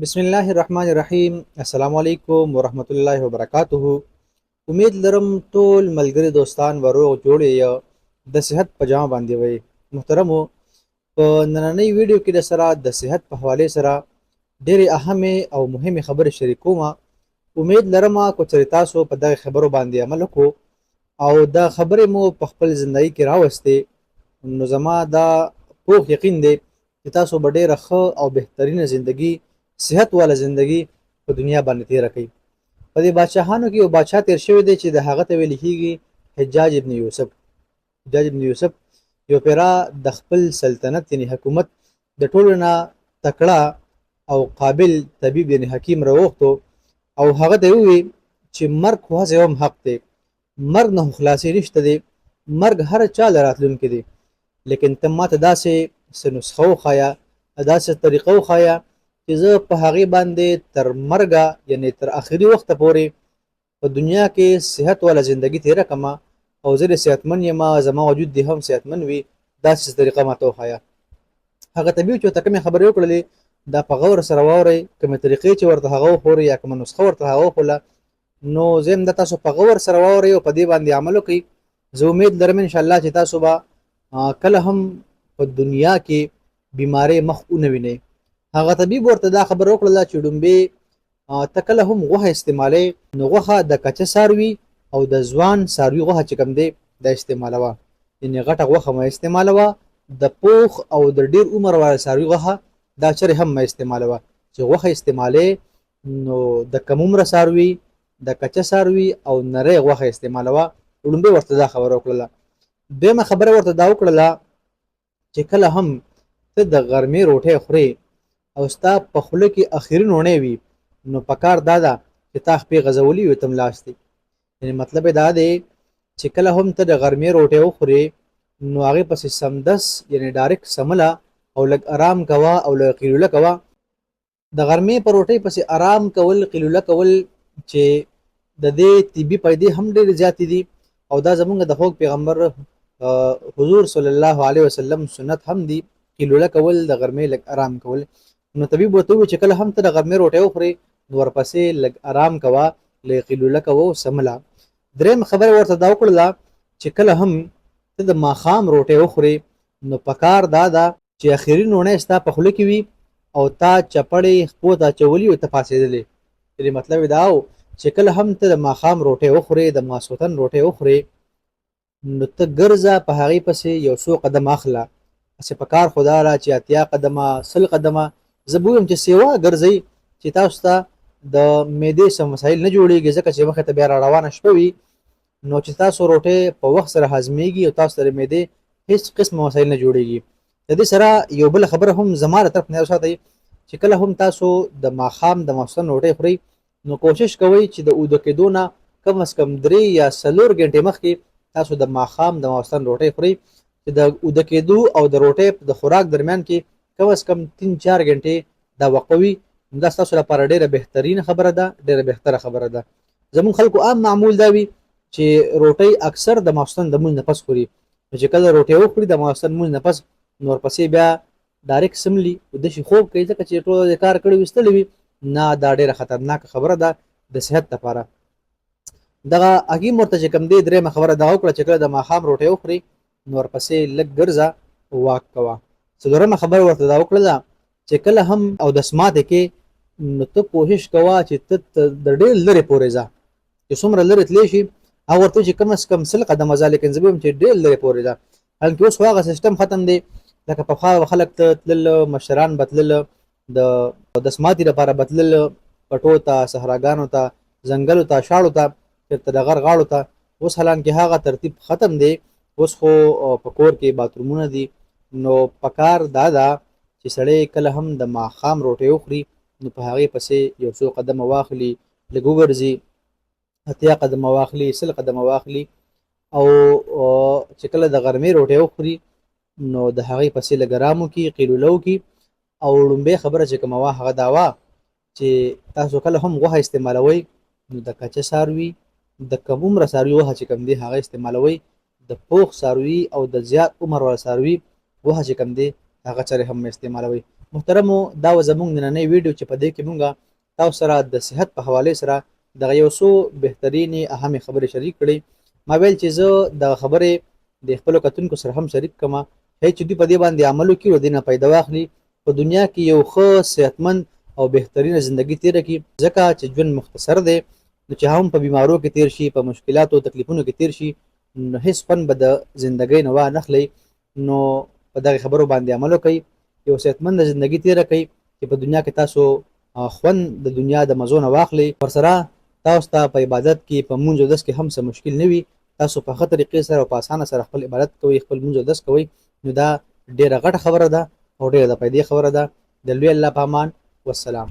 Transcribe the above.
بسم الله الرحمن الرحیم. السلام علیکم ورحمت الله وبرکاته. امید لرم ټول ملګری دوستان وروغ جوړ یې د صحت په جامه باندې وي. محترمو، په نننۍ ویډیو کې د سره د صحت په حواله سره ډېرې اهمه او مهمه خبرې شریکوم. امید لرم کو چې تاسو په دغه خبرو باندې عمل وکړو او دا خبرې مو په خپل ژوندۍ کې راوستي. نو زما دا پوخ یقین دی چې تاسو به ډېره ښه او بهترینه ژوندۍ صحت والا زندگی په دنیا باندې تیر کړئ. په دې بادشاهانو کې یو بادشاه تیر شوی دی چې د هغه ته ویل کېږي حجاج ابن یوسف. حجاج ابن یوسف یو پیرا د خپل سلطنت یعنی حکومت د ټولو نه تکړه او قابل طبیب یعنی حکیم راوغوښتو او هغه ته وویل چې مرګ خو هسې هم حق دی، مرګ نه خلاصې نشته دی، مرګ هر چا له راتلونکی دی، لیکن ته ماته داسې څه نسخه وښایه، داسې طریقه وښایه چې زه په هغې باندې تر مرګه یعنی تر آخري وخته پورې په دنیا کې صحت والا زندگی تیره کړمه او زه د صحتمند یم، زما وجود دې هم صحتمند وي، داسې طریقه ماته وښایه. هغه طبیب چې ورته کومې خبرې وکړلې دا په غور سره واورئ، کومې طریقې چې ورته هغه وښورئ یا کومه نسخه ورته هغه وښوله نو زه هم دا تاسو په غور سره واورئ او په دې باندې عمل وکړئ. زه امید لرم انشاءالله چې تاسو به کله هم په دنیا کې بیمارۍ مخ ونه وینئ. هغه طبیب ورته دا خبره وکړله چې ډومبې ته کله هم غوښه استعمالوې نو غوښه د کچه څاروي او د ځوان څاروي غوښه چې کوم دی دا استعمالوه، یعنې غټه غوښه مه استعمالوه، د پوخ او د ډېر عمر والا څاروي غوښه دا چرې هم مه استعمالوه. چې غوښه استعمالې نو د کم عمره څاروي، د کچه څاروي او نری غوښه استعمالوه. ډومبې ورته دا خبره وکړله. دویمه خبره ورته دا وکړله چې کله هم ته د غرمې روټۍ خورې او ستا په خوله کې اخري نوڼی وي نو پکار دا ده چې تا خپې غځولي وي ته ملاستې. یعنې مطلب یې دا دی چې کله هم ته د غرمې روټۍ وخورې نو هغې پسې سمدس یعنې ډایرکټ سمله او لږ ارام کوه او لږ قیلوله کوه. د غرمې په روټۍ پسې ارام کول، قیلوله کول چې د دې طبي فایدې هم ډېرې زیاتې دي او دا زمونږ د خوږ پیغمبر حضور صلی الله علیه وسلم سنت هم دي، قیلوله کول، د غرمې لږ ارام کول. نو طبیب ورته وویل چې کله هم ته د غرمې روټۍ وخورې نو ورپسې لږ ارام کوه، لږ قیلوله کوه او سمله. درېیمه خبره ورته دا وکړله چې کله هم ته د ماښام روټۍ وخورې نو پکار دا ده چې اخري نوڼی ستا په خوله کې وي او تا چپړې خپو ته اچولي او ته پاڅېدلې. یعنې مطلب یې دا و چې کله هم ته د ماښام روټۍ وخورې، د ماسخوتن روټۍ وخورې نو ته ګرځه په هغې پسې یو څو قدمه اخله. هسې پکار خو دا ده چې 80 قدمه 100 قدمه زه به ووایم چې سیوا ګرځئ چې تاسو ته د معدې څه مسایل نه جوړېږي، ځکه چې مخې ته بیا را روانه شپه وي نو چې تاسو روټۍ په وخت سره هضمېږي او تاسو ته د معدې هېڅ قسمه مسایل نه جوړېږي. د دې سره یو بله خبره هم زما له طرف نه وساتئ چې کله هم تاسو د ماښام د ماسخوتن روټۍ خورئ نو کوشش کوئ چې د اوده کېدو نه کم از کم 3 یا 4 ګنټې مخکې تاسو د ماښام د ماسخوتن روټۍ خورئ چې د اوده کېدو او د روټۍ د خوراک درمیان کې کم از کم 3-4 غنټې دا وقفه وي. دا ستاسو لپاره ډېره بهترینه خبره ده، ډېره بهتره خبره ده. زموږ خلکو عام معمول دا وي چې روټۍ اکثر د ماسخوتن د لمونځ نه پس خوري، نو چې کله روټۍ وخوري د ماسخوتن لمونځ نه پس نو ورپسې بیا ډایرکټ سملي ویده شي، خوب کوي، ځکه چې ټول کار کړی وي ستړي وي. نه، دا ډېره خطرناکه خبره ده د صحت لپاره. دغه حکیم ورته چې کوم دی درېیمه خبره دا وکړه چې کله د ماښام روټۍ وخوري نو ورپسې لږ ګرځه واک کوه. څلورمه خبره ورته دا وکړله چې کله هم اودس ماتې کې نو ته کوشش کوه چې ته د ډېر لرې پورې ځه، چې څومره لرې تللی شي هغه ورته چې کم از کم 100 قدمه ځه، لیکن زه به وایم چې ډېر لرې پورې ځه. حالانکې اوس خو هغه سیسټم ختم دی، لکه پخوا خلک ته تلل، مشران به تلل د اودس ماتې لپاره به تلل پټو ته، صحراګانو ته، ځنګلو ته، شاړو ته، چېرته د غر غاړو ته. اوس حالانکې هغه ترتیب ختم دی، اوس خو په کور کې باترومونه دي. نو پکار دا ده چې سړی کله هم د ماښام روټۍ وخوري نو په هغې پسې یو څو قدمه واخلي، لږ وګرځي، 80 قدمه واخلي، 100 قدمه واخلي، او چې کله د غرمې روټۍ وخوري نو د هغې پسې لږ ارام وکړي، قیلوله وکړي. او لومبۍ خبره چې کومه وه هغه دا وه چې تاسو کله هم غوښه استعمالوئ نو د کچه څاروي، د کم عمره څاروي غوښه چې کوم دی هغه استعمالوئ، د پوخ څاروي او د زیات عمر والا څاروي غوښه چې کوم دی هغه چرې هم استعمالوئ. محترمو دا و زموږ نننۍ ویډیو چې په دې کې مونږه تاسو سره د صحت په حواله سره دغه یو څو بهترینې اهمې خبرې شریک کړې. ما ویل چې زه دغه خبرې د خپلو کتونکو سره هم شریک کړم چې دوی په دې باندې عمل وکړي او دې نه فایده واخلي، په دنیا کې یو ښه صحتمند او بهترینه زندگی تیره کړي، ځکه چې ژوند مختصر دی. نو چې هم په بیمارو کې تیر شي، په مشکلاتو او تکلیفونو کې تیر شي، نو هیڅ خوند به د زندګۍ نه وانخلئ. نو په دغه خبرو باندې عمل وکړئ، یو صحتمند زندگی تیره کړئ چې په دنیا کې تاسو خوند د دنیا د مزو نه واخلئ. ورسره تاسو ته په عبادت کې، په مونځ او دس کې هم څه مشکل نه وي، تاسو په ښه طریقې سره او په اسانه سره خپل عبادت کوئ، خپل مونځ او دس کوئ. نو دا ډیره غټه خبره ده او ډیره د فایدې خبره ده. د لوی الله په امان، والسلام.